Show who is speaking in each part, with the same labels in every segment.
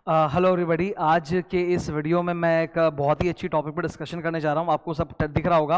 Speaker 1: Hello everybody. आज के इस वीडियो में मैं एक बहुत ही अच्छी टॉपिक पर डिस्कशन करने जा रहा हूँ। आपको सब दिख रहा होगा,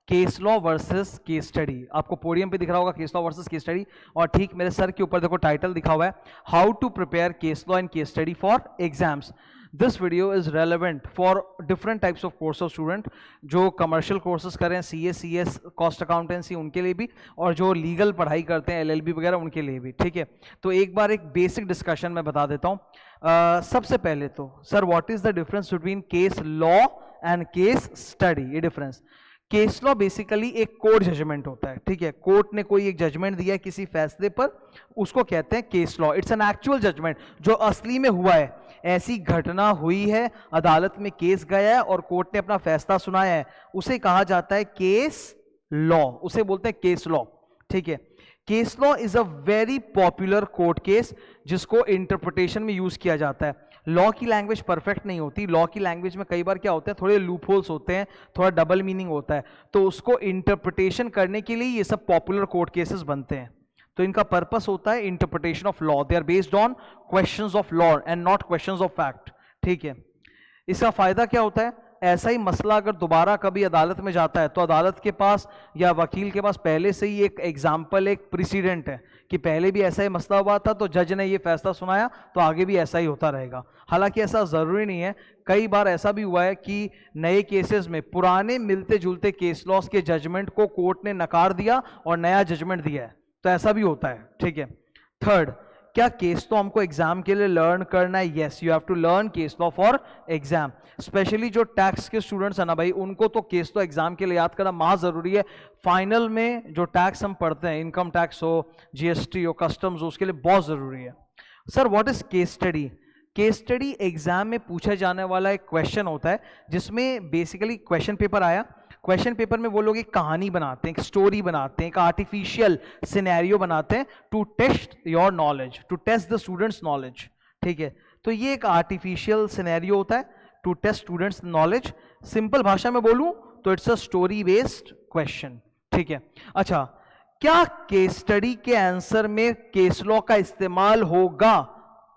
Speaker 1: case law versus case study. आपको पोडियम पे दिख रहा होगा case law versus case study, और ठीक मेरे सर के ऊपर देखो टाइटल लिखा हुआ है, how to prepare case law and case study for exams. This video is relevant for different types of course of student, जो कमर्शियल कोर्सेज करें, CS कॉस्ट अकाउंटेंसी, उनके लिए भी, और जो लीगल पढ़ाई करते हैं LLB वगैरह, उनके लिए भी। ठीक है, तो एक बार एक बेसिक डिस्कशन मैं बता देता हूँ। सबसे पहले तो sir, what is the difference between case law and case study? ये डिफरेंस, केस लॉ बेसिकली एक कोर्ट जजमेंट होता है। ठीक है, कोर्ट ने कोई एक जजमेंट दिया है किसी फैसले पर, उसको कहते हैं case law. It's an actual judgement जो असली में हुआ है, ऐसी घटना हुई है, अदालत में केस गया है और कोर्ट ने अपना फैसला सुनाया है, उसे कहा जाता है केस लॉ, उसे बोलते हैं केस लॉ। ठीक है, case law is a very popular court case जिसको इंटरप्रिटेशन में यूज किया जाता है। लॉ की लैंग्वेज परफेक्ट नहीं होती, लॉ की लैंग्वेज में कई बार क्या होता है, थोड़े लूप होल्स होते हैं, थोड़ा डबल मीनिंग होता है, तो उसको इंटरप्रिटेशन करने के लिए ये सब पॉपुलर कोर्ट केसेस बनते हैं। तो इनका पर्पस होता है interpretation of law. They are based on questions of law and not questions of fact. ठीक है, इसका फायदा क्या होता है, ऐसा ही मसला अगर दोबारा कभी अदालत में जाता है तो अदालत के पास या वकील के पास पहले से ही एक एग्जाम्पल, एक प्रेसिडेंट है कि पहले भी ऐसा ही मसला हुआ था तो जज ने ये फैसला सुनाया, तो आगे भी ऐसा ही होता रहेगा। हालांकि ऐसा जरूरी नहीं है, कई बार ऐसा भी हुआ है कि नए केसेस में पुराने मिलते जुलते केस लॉस के जजमेंट को कोर्ट ने नकार दिया और नया जजमेंट दिया है, तो ऐसा भी होता है। ठीक है, थर्ड, क्या केस लॉ हमको एग्जाम के लिए लर्न करना है? Yes, you have to learn case law for exam. Specially जो टैक्स के स्टूडेंट्स है ना भाई, उनको तो केस लॉ एग्जाम के लिए याद करना महा जरूरी है। फाइनल में जो टैक्स हम पढ़ते हैं, इनकम टैक्स हो, GST हो, कस्टम्स हो, उसके लिए बहुत जरूरी है। Sir, what is case study? Case study exam में पूछा जाने वाला एक क्वेश्चन होता है जिसमें बेसिकली क्वेश्चन पेपर आया, क्वेश्चन पेपर में वो लोग एक कहानी बनाते हैं, एक स्टोरी बनाते हैं, एक आर्टिफिशियल सिनेरियो बनाते हैं to test your knowledge, to test the students knowledge. ठीक है, तो ये एक आर्टिफिशियल सिनेरियो होता है to test students knowledge. Simple भाषा में बोलूं तो it's a story based question. ठीक है, अच्छा, क्या केस स्टडी के आंसर में केस लॉ का इस्तेमाल होगा?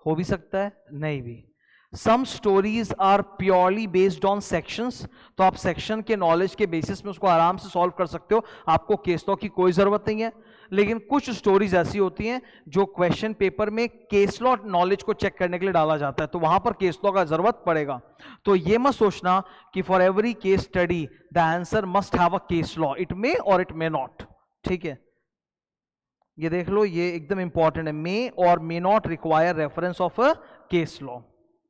Speaker 1: हो भी सकता है, नहीं भी। Some stories are purely based on sections, तो आप सेक्शन के नॉलेज के बेसिस में उसको आराम से सॉल्व कर सकते हो, आपको केस लॉ की कोई जरूरत नहीं है। लेकिन कुछ स्टोरीज ऐसी होती हैं जो क्वेश्चन पेपर में केस लॉ नॉलेज को चेक करने के लिए डाला जाता है, तो वहां पर केस लॉ का जरूरत पड़ेगा। तो ये मत सोचना कि for every case study the answer must have a case law, it may और इट मे नॉट। ठीक है, ये देख लो, ये एकदम इंपॉर्टेंट है, मे और may not require reference of a case law.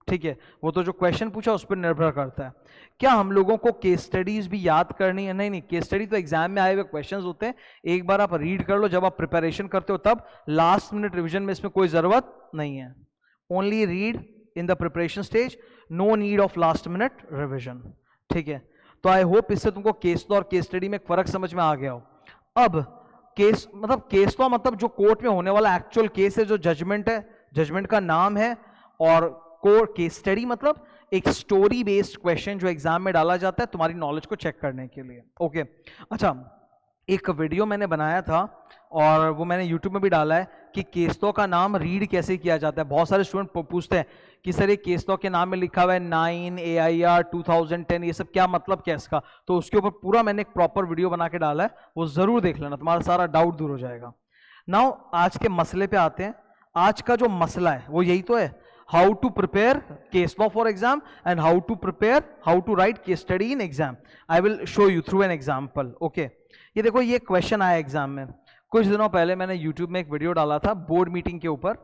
Speaker 1: ठीक है, वो तो जो क्वेश्चन पूछा उस पर निर्भर करता है। क्या हम लोगों को केस स्टडीज भी याद करनी है? नहीं नहीं, केस स्टडी तो एग्जाम में आए हुए क्वेश्चंस होते हैं, एक बार आप रीड कर लो जब आप प्रिपरेशन करते हो तब, लास्ट मिनट रिवीजन में इसमें कोई जरूरत नहीं है। Only read in the preparation stage, no need of last minute revision. ठीक है, तो आई होप इससे तुमको केस लॉ और केस स्टडी में फर्क समझ में आ गया हो। अब केस मतलब केस लॉ मतलब जो कोर्ट में होने वाला एक्चुअल केस है, जो जजमेंट है, जजमेंट का नाम है, और कोर्ट केस स्टडी मतलब एक स्टोरी बेस्ड क्वेश्चन जो एग्जाम में डाला जाता है तुम्हारी नॉलेज को चेक करने के लिए। ओके, अच्छा, एक वीडियो मैंने बनाया था और वो मैंने YouTube में भी डाला है कि केस लॉ का नाम रीड कैसे किया जाता है। बहुत सारे स्टूडेंट पूछते हैं कि सर ये केस लॉ के नाम में लिखा हुआ है 9 AIR 2010, ये सब क्या मतलब क्या इसका? तो उसके ऊपर पूरा मैंने एक प्रॉपर वीडियो बना के डाला है, वो जरूर देख लेना, तुम्हारा सारा डाउट दूर हो जाएगा। नाउ आज के मसले पे आते हैं। आज का जो मसला है वो यही तो है, how to prepare case law for exam and how to write case study in exam. I will show you through an example. Okay, ये देखो, ये क्वेश्चन आया एग्जाम में। कुछ दिनों पहले मैंने YouTube में एक वीडियो डाला था बोर्ड मीटिंग के ऊपर,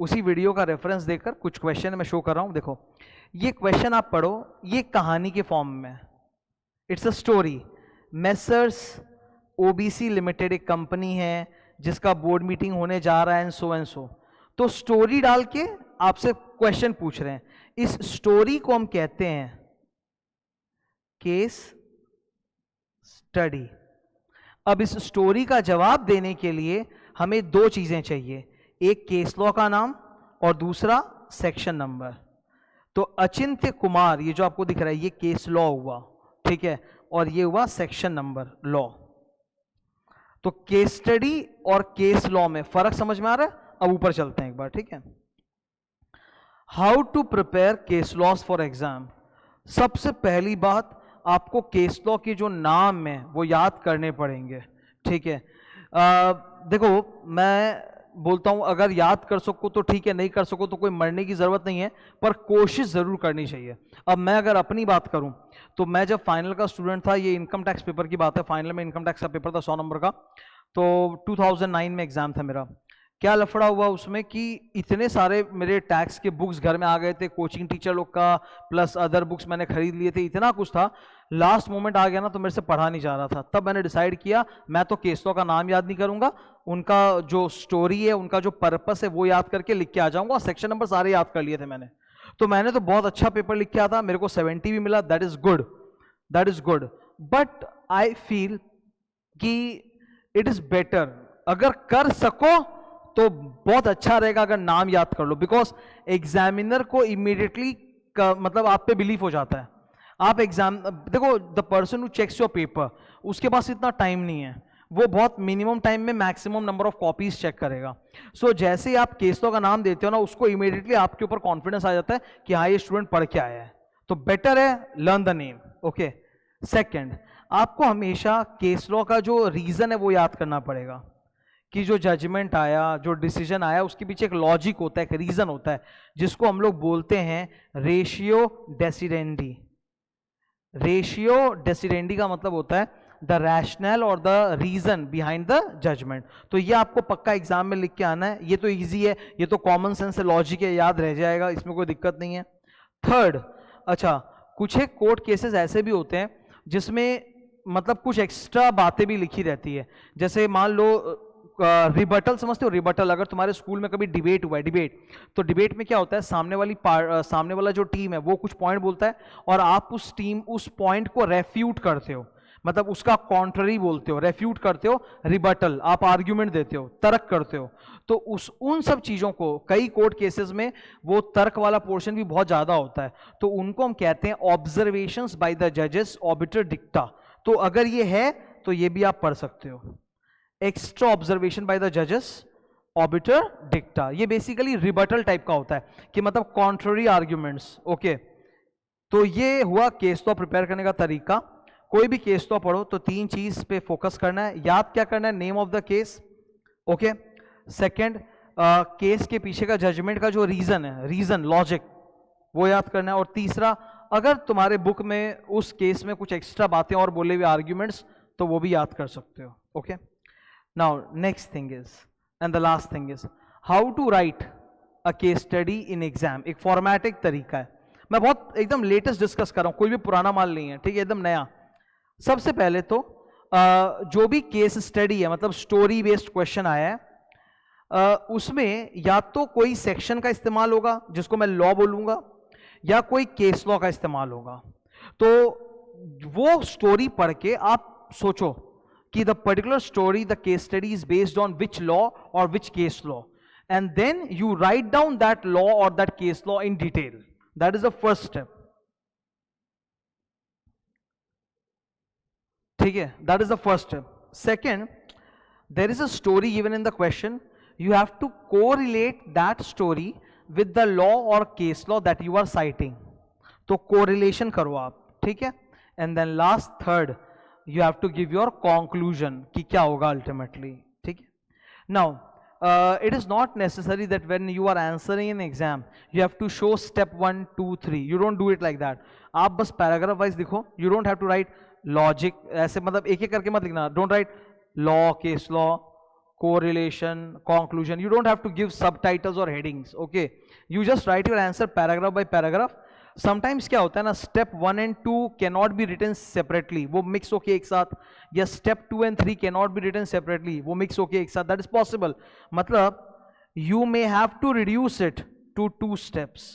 Speaker 1: उसी वीडियो का रेफरेंस देकर कुछ क्वेश्चन मैं शो कर रहा हूं। देखो, ये क्वेश्चन आप पढ़ो, ये कहानी के फॉर्म में, it's a story. Messrs OBC limited एक कंपनी है जिसका बोर्ड मीटिंग होने जा रहा है एंड सो। तो स्टोरी डाल के आपसे क्वेश्चन पूछ रहे हैं, इस स्टोरी को हम कहते हैं केस स्टडी। अब इस स्टोरी का जवाब देने के लिए हमें दो चीजें चाहिए, एक केस लॉ का नाम और दूसरा सेक्शन नंबर। तो अचिंत्य कुमार, ये जो आपको दिख रहा है, ये केस लॉ हुआ, ठीक है, और ये हुआ सेक्शन नंबर लॉ। तो केस स्टडी और केस लॉ में फर्क समझ में आ रहा है? अब ऊपर चलते हैं एक बार, ठीक है। How to prepare case laws for exam. सबसे पहली बात, आपको केस लॉ के जो नाम है वो याद करने पड़ेंगे, ठीक है। देखो, मैं बोलता हूं अगर याद कर सको तो ठीक है, नहीं कर सको तो कोई मरने की जरूरत नहीं है, पर कोशिश जरूर करनी चाहिए। अब मैं अगर अपनी बात करूं तो मैं जब फाइनल का स्टूडेंट था, ये इनकम टैक्स पेपर की बात है, फाइनल में इनकम टैक्स का पेपर था 100 नंबर का, तो 2009 में एग्जाम था मेरा। क्या लफड़ा हुआ उसमें कि इतने सारे मेरे टैक्स के बुक्स घर में आ गए थे, कोचिंग टीचर लोग का प्लस अदर बुक्स मैंने खरीद लिए थे, इतना कुछ था, लास्ट मोमेंट आ गया ना तो मेरे से पढ़ा नहीं जा रहा था। तब मैंने डिसाइड किया मैं तो केस लॉ का नाम याद नहीं करूंगा, उनका जो स्टोरी है, उनका जो पर्पस है वो याद करके लिख के आ जाऊंगा। सेक्शन नंबर सारे याद कर लिए थे मैंने। तो मैंने तो बहुत अच्छा पेपर लिख के आया था, मेरे को 70 भी मिला, that is good, that is good. But I feel कि इट इज बेटर, अगर कर सको तो बहुत अच्छा रहेगा अगर नाम याद कर लो, बिकॉज एग्जामिनर को इमीडिएटली मतलब आप पे बिलीव हो जाता है। आप एग्जाम देखो, the person who checks your paper, उसके पास इतना टाइम नहीं है, वो बहुत मिनिमम टाइम में maximum number of copies check करेगा। सो जैसे ही आप केस लॉ का नाम देते हो ना, उसको इमीडिएटली आपके ऊपर कॉन्फिडेंस आ जाता है कि हाँ ये स्टूडेंट पढ़ के आया है, तो बेटर है learn the name. Okay, second, आपको हमेशा केस लॉ का जो रीजन है वो याद करना पड़ेगा कि जो जजमेंट आया, जो डिसीजन आया, उसके पीछे एक लॉजिक होता है, एक रीजन होता है, जिसको हम लोग बोलते हैं रेशियो डेसिडेंडी। रेशियो डेसिडेंडी का मतलब होता है द रैशनल और the reason behind the judgement. तो ये आपको पक्का एग्जाम में लिख के आना है, ये तो इजी है, ये तो कॉमन सेंस है, लॉजिक है, याद रह जाएगा, इसमें कोई दिक्कत नहीं है। थर्ड, अच्छा, कुछ एक कोर्ट केसेस ऐसे भी होते हैं जिसमें मतलब कुछ एक्स्ट्रा बातें भी लिखी रहती है, जैसे मान लो रिबटल, समझते हो रिबटल? अगर तुम्हारे स्कूल में कभी डिबेट हुआ है, डिबेट, तो डिबेट में क्या होता है, सामने वाला जो टीम है वो कुछ पॉइंट बोलता है और आप उस पॉइंट को रेफ्यूट करते हो, मतलब उसका कॉन्ट्ररी बोलते हो, रेफ्यूट करते हो, रिबटल, आप आर्ग्यूमेंट देते हो, तर्क करते हो। तो उन सब चीजों को कई कोर्ट केसेस में वो तर्क वाला पोर्शन भी बहुत ज्यादा होता है, तो उनको हम कहते हैं ऑब्जर्वेशंस बाय द जजेस ऑबिटर डिक्टा। तो अगर ये है तो ये भी आप पढ़ सकते हो, एक्स्ट्रा ऑब्जर्वेशन बाय द जजेस ऑबिटर डिक्टा। ये बेसिकली रिबटल टाइप का होता है कि मतलब कॉन्ट्ररी आर्ग्यूमेंट्स। ओके, तो ये हुआ केस लॉ प्रिपेयर करने का तरीका। कोई भी केस लॉ पढ़ो तो 3 चीज पे फोकस करना है। याद क्या करना है? Name of the case, okay. Second, case के पीछे का जजमेंट का जो रीजन है, रीजन लॉजिक, वो याद करना है। और तीसरा, अगर तुम्हारे बुक में उस केस में कुछ एक्स्ट्रा बातें और बोले हुए आर्ग्यूमेंट्स, तो वो भी याद कर सकते हो। Okay, now next thing is, and the last thing is, how to write a case study in exam. एक फॉर्मेटिक तरीका है, मैं बहुत एकदम लेटेस्ट डिस्कस कर रहा हूं, कोई भी पुराना माल नहीं है, ठीक है, एकदम नया। सबसे पहले तो जो भी केस स्टडी है, मतलब स्टोरी बेस्ड क्वेश्चन आया है, उसमें या तो कोई सेक्शन का इस्तेमाल होगा जिसको मैं लॉ बोलूंगा, या कोई केस लॉ का इस्तेमाल होगा। तो वो स्टोरी पढ़ के आप सोचो कि the particular story, the case study is based on which law or which case law, and then you write down that law or that case law in detail. That is the first step, ठीक है, that is the first step. Second, there is a story given in the question, you have to correlate that story with the law और case law that you are citing. तो correlation करो आप, ठीक है। And then last, third, you have to give your conclusion कि क्या होगा ultimately, ठीक है। Now it is not necessary that when you are answering an exam you have to show step 1 2 3, you don't do it like that। आप बस paragraph wise लिखो, you don't have to write logic, ऐसे मतलब एक एक करके मत लिखना, don't write law, case law, correlation, conclusion, you don't have to give subtitles or headings, okay, you just write your answer paragraph by paragraph। Sometimes क्या होता है ना, step 1 and 2 cannot be written separately, वो mix होके एक साथ, या step 2 and 3 cannot be written separately, वो मिक्स होके एक साथ, दैट इज पॉसिबल। मतलब you may have to reduce it to 2 steps,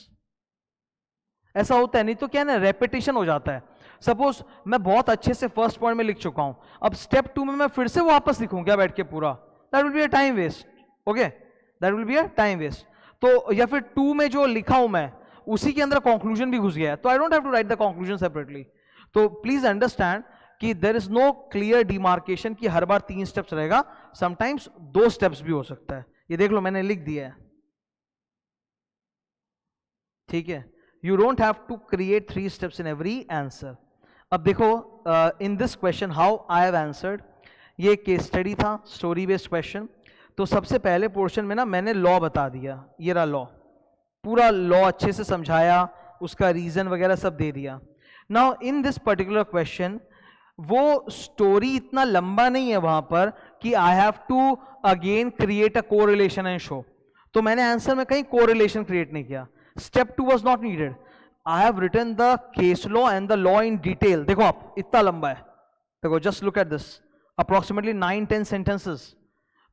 Speaker 1: ऐसा होता है, नहीं तो क्या ना रेपिटेशन हो जाता है। सपोज मैं बहुत अच्छे से फर्स्ट पॉइंट में लिख चुका हूं, अब स्टेप 2 में मैं फिर से वापस लिखूं क्या बैठ के पूरा, that will be a time waste, okay, that will be a time waste. तो या फिर 2 में जो लिखा हूं मैं उसी के अंदर कंक्लूजन भी घुस गया है, तो I don't have to write the conclusion separately. तो प्लीज अंडरस्टैंड कि there is no clear demarcation कि हर बार 3 स्टेप्स रहेगा, समटाइम्स 2 स्टेप्स भी हो सकता है। ये देख लो मैंने लिख दिया है। ठीक है, you don't have to create 3 steps in every answer. अब देखो in this question how I have answered, ये केस स्टडी था, स्टोरी बेस्ड क्वेश्चन। तो सबसे पहले पोर्शन में ना मैंने लॉ बता दिया, ये रहा लॉ, पूरा लॉ अच्छे से समझाया, उसका रीजन वगैरह सब दे दिया। Now in this particular question वो स्टोरी इतना लंबा नहीं है वहां पर कि I have to again create a correlation and show. तो मैंने आंसर में कहीं कोरिलेशन क्रिएट नहीं किया, step 2 was not needed. I have written the case law and the law in detail. देखो आप, इतना लंबा है, देखो just look at this, approximately 9-10 sentences.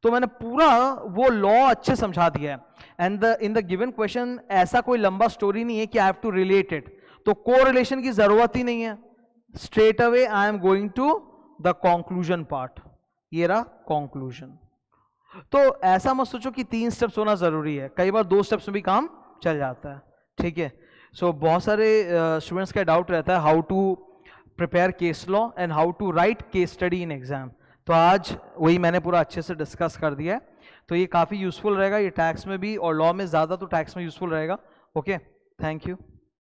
Speaker 1: तो मैंने पूरा वो लॉ अच्छे समझा दिया है। And in the given question ऐसा कोई लंबा स्टोरी नहीं है कि I have to relate it, तो कोरिलेशन की जरूरत ही नहीं है। Straight away I am going to the conclusion part, ये रहा कंक्लूजन। तो ऐसा मत सोचो कि 3 स्टेप्स होना जरूरी है, कई बार 2 स्टेप्स में भी काम चल जाता है, ठीक है। सो बहुत सारे स्टूडेंट्स का डाउट रहता है how to prepare case law and how to write case study in exam. तो आज वही मैंने पूरा अच्छे से डिस्कस कर दिया है, तो ये काफ़ी यूजफुल रहेगा, ये टैक्स में भी और लॉ में ज़्यादा तो टैक्स में यूजफुल रहेगा। Okay, thank you.